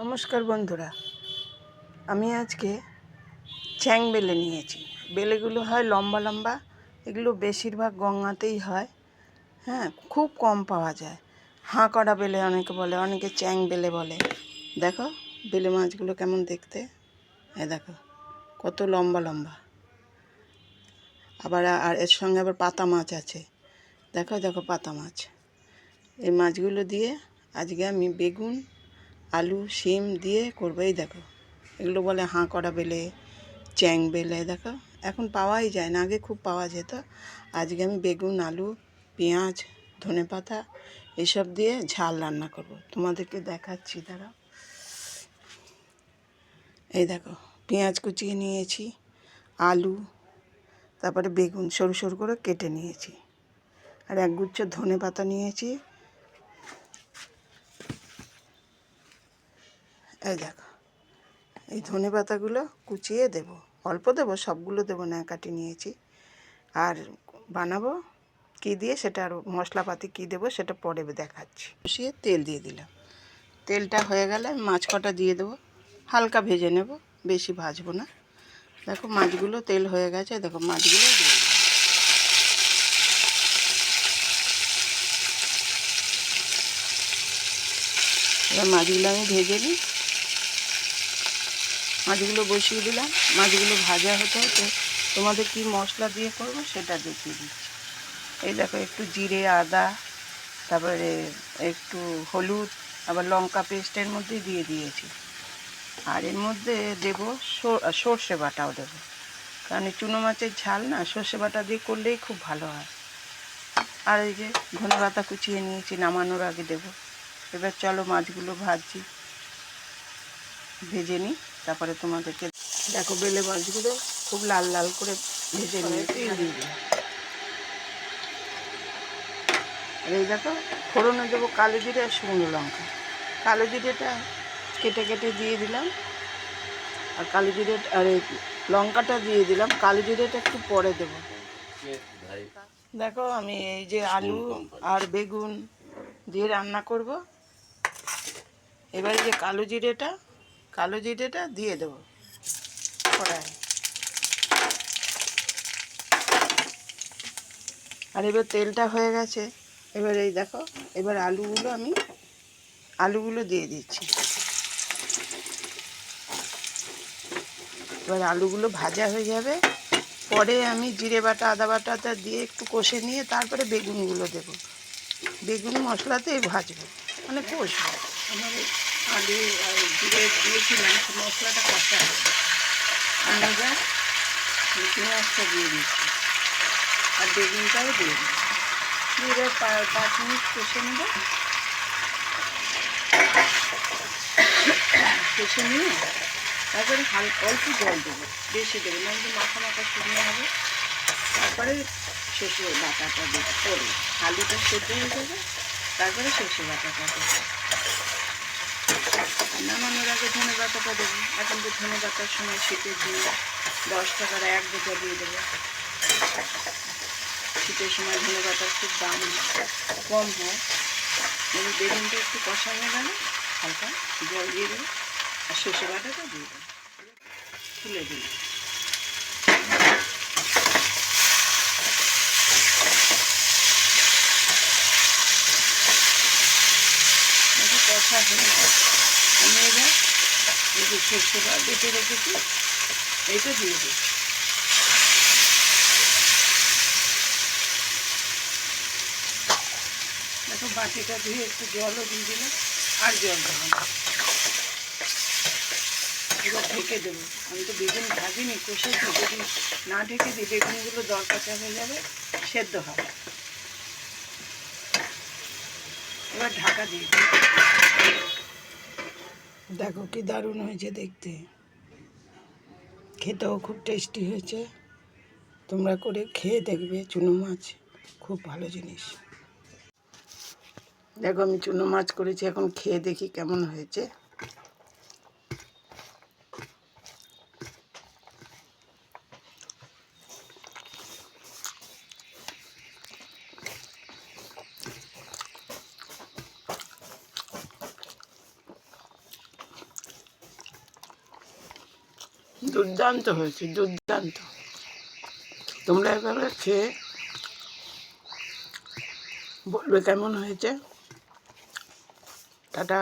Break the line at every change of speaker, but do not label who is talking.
নমস্কার বন্ধুরা, আমি আজকে চ্যাং বেলে নিয়েছি। বেলেগুলো হয় লম্বা লম্বা, এগুলো বেশিরভাগ গঙ্গাতেই হয়। হ্যাঁ, খুব কম পাওয়া যায়। হাঁ করা বেলে অনেকে বলে, অনেকে চ্যাং বেলে বলে। দেখো বেলে মাছগুলো কেমন দেখতে, দেখো কত লম্বা লম্বা। আবার আর এর সঙ্গে আবার পাতা মাছ আছে। দেখো দেখো পাতা মাছ। এই মাছগুলো দিয়ে আজকে আমি বেগুন, আলু, শিম দিয়ে করবো। এই দেখো, এগুলো বলে হাঁ করা বেলে, চ্যাং বেলে। দেখো এখন পাওয়াই যায় না, আগে খুব পাওয়া যেত। আজকে আমি বেগুন, আলু, পেঁয়াজ, ধনেপাতা এসব দিয়ে ঝাল রান্না করব। তোমাদেরকে দেখাচ্ছি, দাঁড়াও। এই দেখো, পেঁয়াজ কুচিয়ে নিয়েছি, আলু, তারপরে বেগুন সরু সরু করে কেটে নিয়েছি, আর একগুচ্ছ ধনেপাতা নিয়েছি। এই দেখো, এই ধনে পাতাগুলো কুচিয়ে দেব, অল্প দেব, সবগুলো দেবো না, কাটি নিয়েছি। আর বানাবো কী দিয়ে সেটা, আর মশলাপাতি কী দেবো সেটা পরে দেখাচ্ছি। বসিয়ে তেল দিয়ে দিলাম। তেলটা হয়ে গেলে মাছ কটা দিয়ে দেবো, হালকা ভেজে নেব, বেশি ভাজবো না। দেখো মাছগুলো তেল হয়ে গেছে, দেখো মাছগুলো দিয়ে দিলাম। এবার মাছগুলো আমি ভেজে নিই। মাছগুলো বসিয়ে দিলাম, মাছগুলো ভাজা হতে হতে তোমাদের কি মশলা দিয়ে করবো সেটা দেখিয়ে দিচ্ছি। এই দেখো, একটু জিরে, আদা, তারপরে একটু হলুদ, আবার লঙ্কা পেস্টের মধ্যে দিয়ে দিয়েছি। আর এর মধ্যে দেবো সর্ষে বাটাও দেবো, কারণ এই চুনো মাছের ঝাল না সর্ষে বাটা দিয়ে করলেই খুব ভালো হয়। আর এই যে ধনে পাতা কুচিয়ে নিয়েছি, নামানোর আগে দেবো। এবার চলো মাছগুলো ভাজছি, ভেজে নিই, তারপরে তোমাদেরকে দেখো। বেলে মাছগুলো খুব লাল লাল করে ভেজে নিয়েছি। আর এই দেখো, ফোড়নে দেবো কালো জিরে আর শুকনো লঙ্কা। কালো জিরেটা কেটে কেটে দিয়ে দিলাম, আর কালো জিরে আর এই লঙ্কাটা দিয়ে দিলাম। কালো জিরেটা একটু পরে দেবো। দেখো আমি এই যে আলু আর বেগুন দিয়ে রান্না করব। এবারে যে কালো জিরেটা দিয়ে দেবো কড়াই। আর এবার তেলটা হয়ে গেছে। এবার এই দেখো, এবার আলুগুলো দিয়ে দিচ্ছি। এবার আলুগুলো ভাজা হয়ে যাবে, পরে আমি জিরে বাটা, আদা বাটাটা দিয়ে একটু কষে নিয়ে তারপরে বেগুনগুলো দেবো। বেগুন মশলাতেই ভাজবো, মানে কষবো। আমার আলু আর জিরে দিয়েছিলাম, মশলাটা কষা হবে। আমি এবার পেঁয়াজটা দিয়ে দিচ্ছি, আর বেগুনটাও দিয়ে দিই। দিয়ে এবার 5 মিনিট কষে নেব। কষে নিয়ে তারপরে অল্প জল দেবো, বেশি দেবো না, একটু মাখা মাখা শুকনো হবে। তারপরে সর্ষে বাটাটা দেবো, পরে আলুটা সেদ্ধ হয়ে যাবে, তারপরে সর্ষে বাটাটা দেবো। নামানোর আগে ধনে পাতাটা দেবো। এখন তো ধনে পাতার সময় শীতের দিন 10 টাকার 1 বোঁটা দিয়ে দেবো। শীতের সময় ধনে পাতার খুব দাম কম হয়। এবার বেগুনটা একটু কষা হয়ে গেলে হালকা জল দিয়ে দেবো, আর সর্ষে বাটাটা দিয়ে দেবো, তুলে দিই। কষা হয়ে গেছে, আমি এবার এই যে সর্ষে বেটে রেখেছি এইটা দিয়ে দিই। দেখো বাটিটা ধুয়ে একটু জলও দিয়ে দিলাম, আর জল দেবো না। এবার ঢেকে দেবো। আমি তো বেগুন ভাজিনি, কষেছি। যদি না ঢেকে দিই বেগুনগুলো দরকাটা হয়ে যাবে, সেদ্ধ হবে। এবার ঢাকা দিয়ে দিই। দেখো কি দারুণ হয়েছে দেখতে, খেতেও খুব টেস্টি হয়েছে। তোমরা করে খেয়ে দেখবে, চুনো মাছ খুব ভালো জিনিস। দেখো আমি চুনো মাছ করেছি, এখন খেয়ে দেখি কেমন হয়েছে। দুর্দান্ত হয়েছে, দুর্দান্ত। তোমরা এভাবে খেয়ে বলবে কেমন হয়েছে। টাটা।